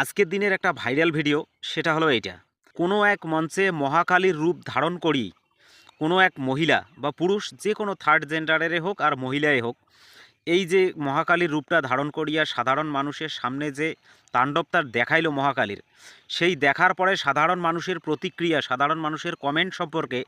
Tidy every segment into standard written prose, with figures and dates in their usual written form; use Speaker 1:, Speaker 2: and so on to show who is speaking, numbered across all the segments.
Speaker 1: আজকের দিনের একটা ভাইরাল ভিডিও, সেটা হলো এইটা। কোনো এক মঞ্চে মহাকালীর রূপ ধারণ করি কোনো এক মহিলা বা পুরুষ, যে কোনো থার্ড জেন্ডারের হোক আর মহিলাই হোক, এই যে মহাকালীর রূপটা ধারণ করিয়া সাধারণ মানুষের সামনে যে তাণ্ডব তার দেখাইলো মহাকালীর, সেই দেখার পরে সাধারণ মানুষের প্রতিক্রিয়া, সাধারণ মানুষের কমেন্ট সম্পর্কে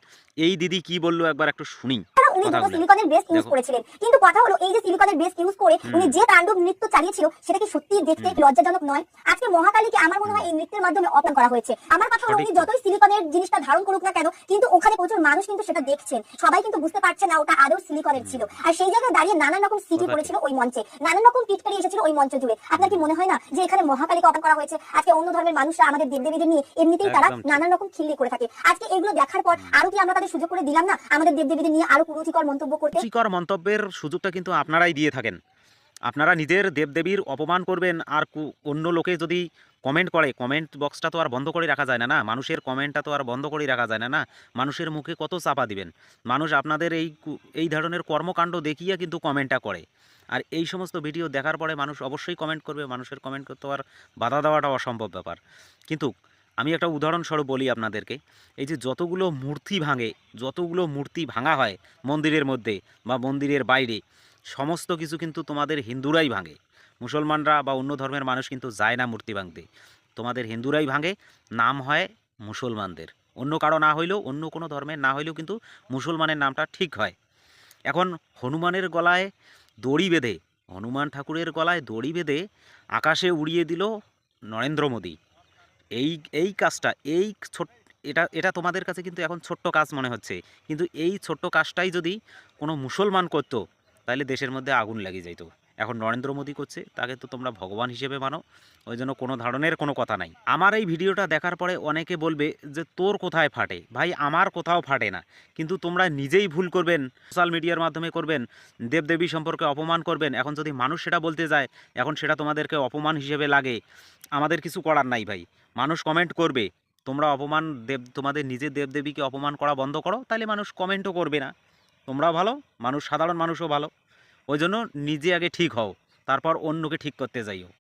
Speaker 1: এই দিদি কি বললো একবার একটু শুনি
Speaker 2: উনি দুটো
Speaker 1: কথাগুলো।
Speaker 2: সিলিকনের বেস ইউজ
Speaker 1: দেখো,
Speaker 2: করেছিলেন, কিন্তু কথা হলো এই যে সিলিকনের বেস ইউজ করে উনি যে তাণ্ডব নৃত্য চালিয়েছিল সেটা কি সত্যি দেখতে লজ্জাজনক নয়? আজকে মহাকালীকে আমার মনে হয় এই নৃত্যের মাধ্যমে অপমান করা হয়েছে। আমার কথা হলো উনি যতই সিলিকনের জিনিসটা ধারণ করুক না কেন, কিন্তু ওখানে প্রচুর মানুষ কিন্তু সেটা দেখছেন, সবাই কিন্তু বুঝতে পারছে না ওটা আদৌ সিলিকনের ছিল। আর সেই জায়গায় দাঁড়িয়ে নানান রকম সিটি পড়েছিল ওই মঞ্চে, নানান রকম টিটকারি এসেছিল ওই মঞ্চ জুড়ে। আপনার কি মনে হয় না যে এখানে মহাকালীকে অপমান করা হয়েছে? আজকে অন্য ধর্মের মানুষরা আমাদের দেবদেবীদের নিয়ে এমনিতেই তারা নানান রকম খিল্লি করে থাকে। আজকে এগুলো দেখার পর আরো কি আমরা তাদের সুযোগ করে দিলাম না আমাদের দেবদেবীদের নিয়ে আরো কুরুচিকর মন্তব্য করতে?
Speaker 1: রুচিকর মন্তব্যের সুযোগটা কিন্তু আপনারাই দিয়ে থাকেন। আপনারা নিজের দেবদেবীর অপমান করবেন, আর অন্য লোকে যদি কমেন্ট করে, কমেন্ট বক্সটা তো আর বন্ধ করে রাখা যায় না, না মানুষের কমেন্টটা তো আর বন্ধ করে রাখা যায় না, না মানুষের মুখে কত চাপা দিবেন। মানুষ আপনাদের এই ধরনের কর্মকাণ্ড দেখিয়ে কিন্তু কমেন্টটা করে, আর এই সমস্ত ভিডিও দেখার পরে মানুষ অবশ্যই কমেন্ট করবে। মানুষের কমেন্ট করতে আর বাধা দেওয়াটা অসম্ভব ব্যাপার। কিন্তু আমি একটা উদাহরণস্বরূপ বলি আপনাদেরকে, এই যে যতগুলো মূর্তি ভাঙা হয় মন্দিরের মধ্যে বা মন্দিরের বাইরে, সমস্ত কিছু কিন্তু তোমাদের হিন্দুরাই ভাঙে। মুসলমানরা বা অন্য ধর্মের মানুষ কিন্তু যায় না মূর্তি ভাঙতে, তোমাদের হিন্দুরাই ভাঙে। নাম হয় মুসলমানদের, অন্য কারো না হইলেও, অন্য কোনো ধর্মের না হইলেও কিন্তু মুসলমানের নামটা ঠিক হয়। এখন হনুমানের গলায় দড়ি বেঁধে, হনুমান ঠাকুরের গলায় দড়ি বেঁধে আকাশে উড়িয়ে দিল নরেন্দ্র মোদী। এই এই কাজটা, এটা এটা তোমাদের কাছে কিন্তু এখন ছোট্ট কাজ মনে হচ্ছে, কিন্তু এই ছোট্ট কাজটাই যদি কোনো মুসলমান করতো তাহলে দেশের মধ্যে আগুন লেগে যাইতো। এখন নরেন্দ্র মোদী করছে, তাকে তো তোমরা ভগবান হিসেবে মানো, ওই জন্য কোনো ধরনের কোনো কথা নাই। আমার এই ভিডিওটা দেখার পরে অনেকে বলবে যে তোর কোথায় ফাটে ভাই, আমার কোথাও ফাটে না, কিন্তু তোমরা নিজেই ভুল করবেন, সোশ্যাল মিডিয়ার মাধ্যমে করবেন, দেবদেবী সম্পর্কে অপমান করবেন। এখন যদি মানুষ সেটা বলতে যায়, এখন সেটা তোমাদেরকে অপমান হিসেবে লাগে, আমাদের কিছু করার নাই ভাই। মানুষ কমেন্ট করবে, তোমরা তোমাদের নিজের দেবদেবীকে অপমান করা বন্ধ করো, তাহলে মানুষ কমেন্টও করবে না। তোমরাও ভালো মানুষ, সাধারণ মানুষও ভালো। ওই জন্য নিজে আগে ঠিক হও, তারপর অন্যকে ঠিক করতে যাইও।